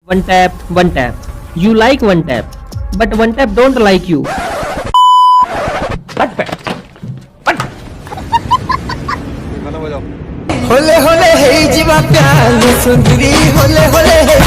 One tap, one tap. You like one tap, but one tap don't like you. होले होले हे जीवा प्यार सुंदरी होले होले हे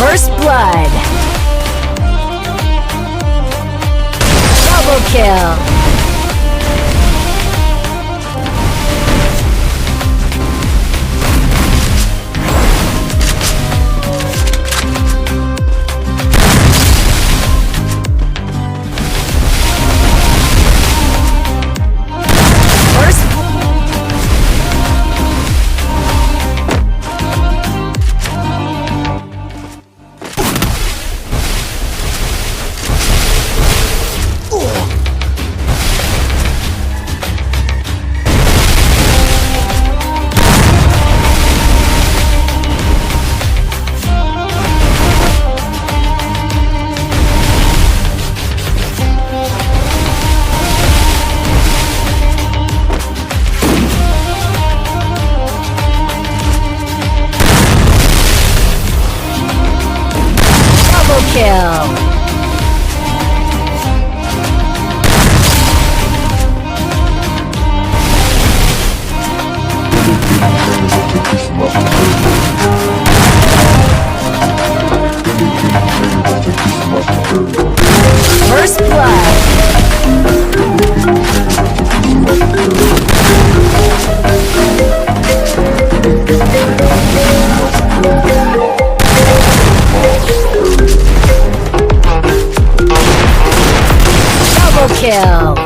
First blood. Double kill. First kill. First blood. Double kill.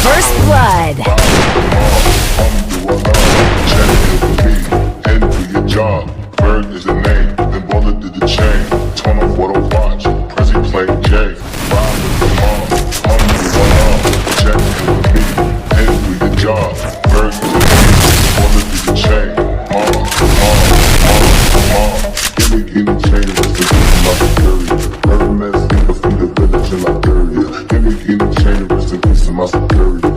First blood. Head do your job. Bird is the name. Then Baller did the chain. Turn off what I watch. Prezi playing J. Ride with the mom. Home with one arm. Check in with me. Head do your job. Bird is the name. Baller did the chain. Mom. Give me chain. That's the piece of my superior. Hermes, think of the village in Liberia. Give me chain. That's the piece of my superior.